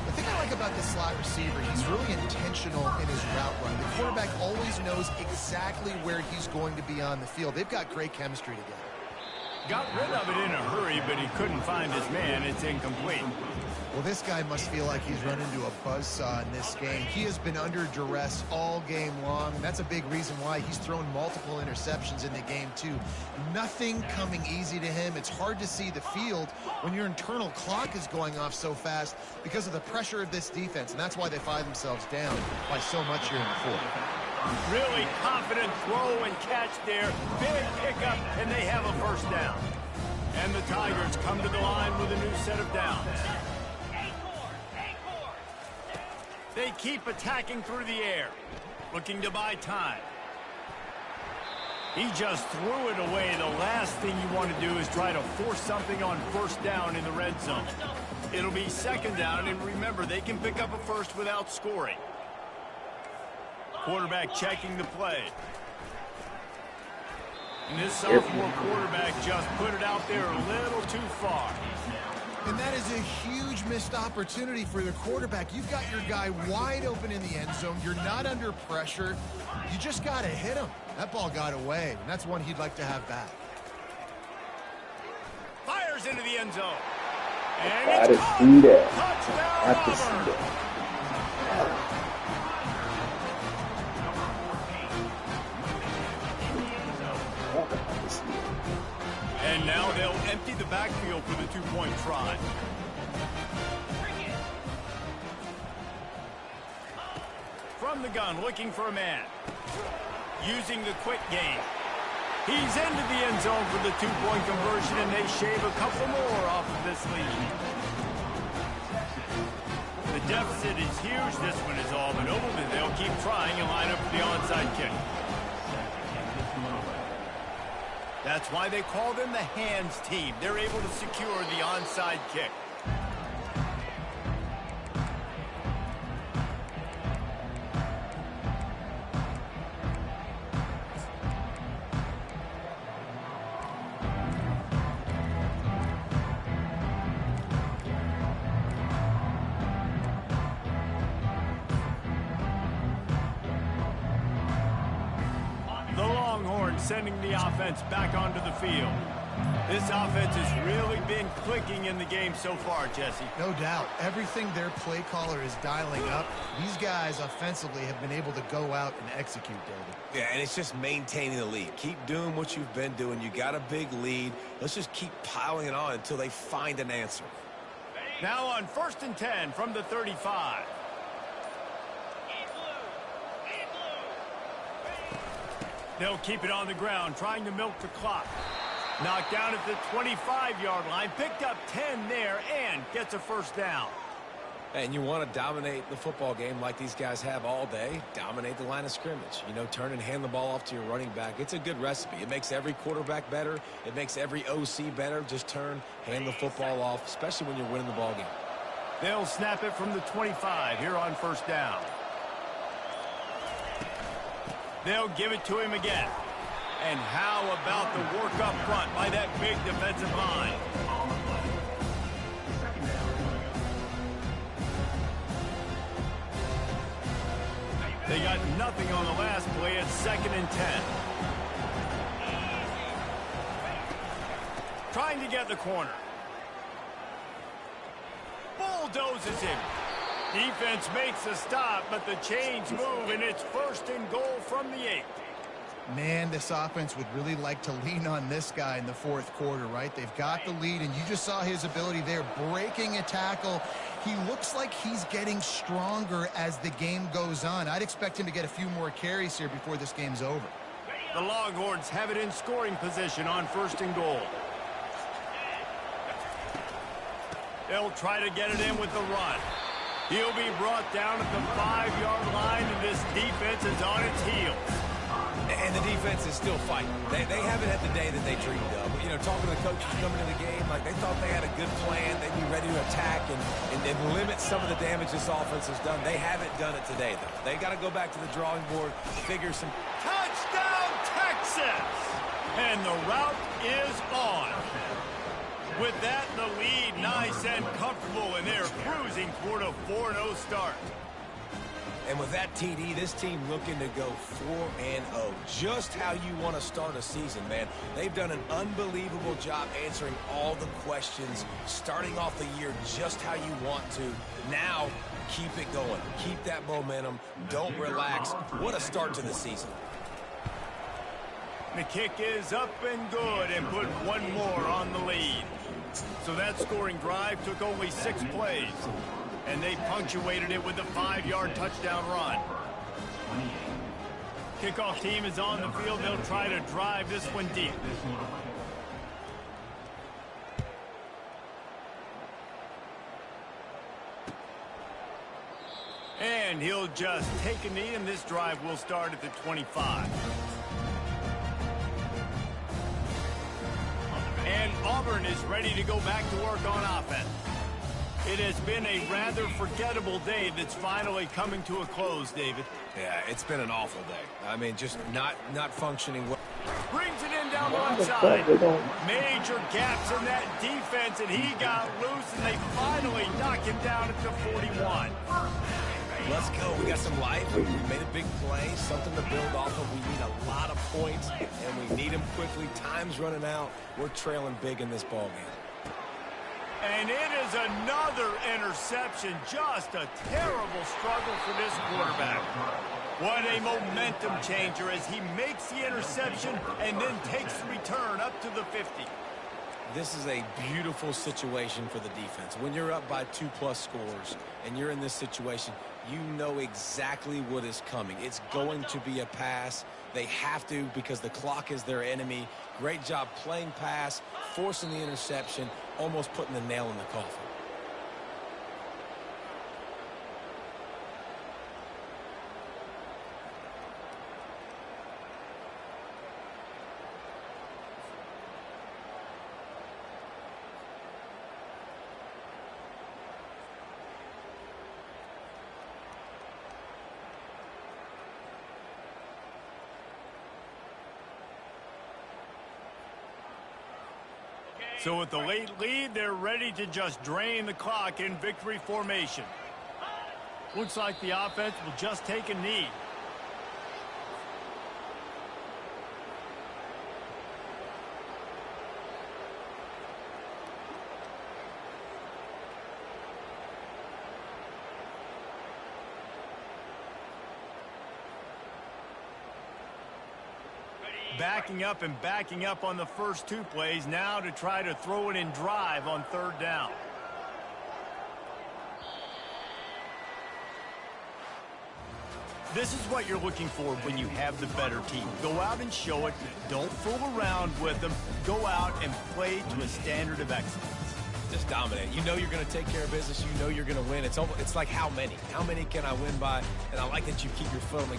The thing I like about this slot receiver, he's really intentional in his route run. The quarterback always knows exactly where he's going to be on the field. They've got great chemistry together. Got rid of it in a hurry, but he couldn't find his man. It's incomplete. Well, this guy must feel like he's run into a buzzsaw in this game. He has been under duress all game long. That's a big reason why he's thrown multiple interceptions in the game, too. Nothing coming easy to him. It's hard to see the field when your internal clock is going off so fast because of the pressure of this defense, and that's why they find themselves down by so much here in the fourth. Really confident throw and catch there. Big pickup, and they have a first down. And the Tigers come to the line with a new set of downs. They keep attacking through the air, looking to buy time. He just threw it away. The last thing you want to do is try to force something on first down in the red zone. It'll be second down, and remember, they can pick up a first without scoring. Quarterback checking the play. And this sophomore quarterback just put it out there a little too far. And that is a huge missed opportunity for the quarterback. You've got your guy wide open in the end zone. You're not under pressure. You just got to hit him. That ball got away, and that's one he'd like to have back. Fires into the end zone. And Gotta it's caught. see that. Touchdown, Have to see Auburn. that. And now they'll empty the backfield for the two-point try. From the gun, looking for a man. Using the quick game. He's into the end zone for the two-point conversion, and they shave a couple more off of this lead. The deficit is huge. This one is Auburn over, but they'll keep trying and line up for the onside kick. That's why they call them the hands team. They're able to secure the onside kick. Sending the offense back onto the field. This offense has really been clicking in the game so far, Jesse. No doubt. Everything their play caller is dialing up, these guys offensively have been able to go out and execute, David. Yeah, and it's just maintaining the lead. Keep doing what you've been doing. You got a big lead. Let's just keep piling it on until they find an answer. Now on 1st and 10 from the 35. They'll keep it on the ground, trying to milk the clock. Knocked down at the 25-yard line, picked up 10 there, and gets a first down. And you want to dominate the football game like these guys have all day. Dominate the line of scrimmage. You know, turn and hand the ball off to your running back. It's a good recipe. It makes every quarterback better. It makes every OC better. Just turn, hand the football off, especially when you're winning the ball game. They'll snap it from the 25 here on first down. They'll give it to him again. And how about the work up front by that big defensive line? They got nothing on the last play at 2nd and 10. Trying to get the corner. Bulldozes him. Defense makes a stop, but the chains move, and it's 1st and goal from the 8. Man, this offense would really like to lean on this guy in the fourth quarter, right? They've got the lead, and you just saw his ability there, breaking a tackle. he looks like he's getting stronger as the game goes on. I'd expect him to get a few more carries here before this game's over. The Longhorns have it in scoring position on 1st and goal. They'll try to get it in with the run. He'll be brought down at the 5-yard line, and this defense is on its heels. And the defense is still fighting. They haven't had the day that they dreamed of. You know, talking to the coaches coming into the game, like they thought they had a good plan. They'd be ready to attack and limit some of the damage this offense has done. They haven't done it today, though. They got to go back to the drawing board, figure some... Touchdown, Texas! And the route is on. With that, the lead nice and comfortable, and they're cruising toward a 4-0 start. And with that TD, this team looking to go 4-0. Just how you want to start a season, man. They've done an unbelievable job answering all the questions, starting off the year just how you want to. Now, keep it going. Keep that momentum. Don't relax. What a start to the season. The kick is up and good, and put one more on the lead. So that scoring drive took only 6 plays. And they punctuated it with a 5-yard touchdown run. Kickoff team is on the field. They'll try to drive this one deep. And he'll just take a knee, and this drive will start at the 25. And Auburn is ready to go back to work on offense. It has been a rather forgettable day that's finally coming to a close, David. Yeah, it's been an awful day. I mean, just not functioning well. Brings it in down one side. Major gaps in that defense, and he got loose, and they finally knock him down at the 41. Let's go. We got some life. We made a big play, something to build off of. We need a lot of points, and we need them quickly. Time's running out. We're trailing big in this ballgame. And it is another interception. Just a terrible struggle for this quarterback. What a momentum changer as he makes the interception and then takes the return up to the 50. This is a beautiful situation for the defense. When you're up by 2+ scores and you're in this situation, you know exactly what is coming. It's going to be a pass. They have to because the clock is their enemy. Great job playing pass, forcing the interception, almost putting the nail in the coffin. So with the late lead, they're ready to just drain the clock in victory formation. Looks like the offense will just take a knee. Backing up and backing up on the first 2 plays now to try to throw it in drive on 3rd down. This is what you're looking for when you have the better team. Go out and show it. Don't fool around with them. Go out and play to a standard of excellence. Just dominate. You know you're going to take care of business. You know you're going to win. It's like how many? How many can I win by? And I like that you keep your foot on the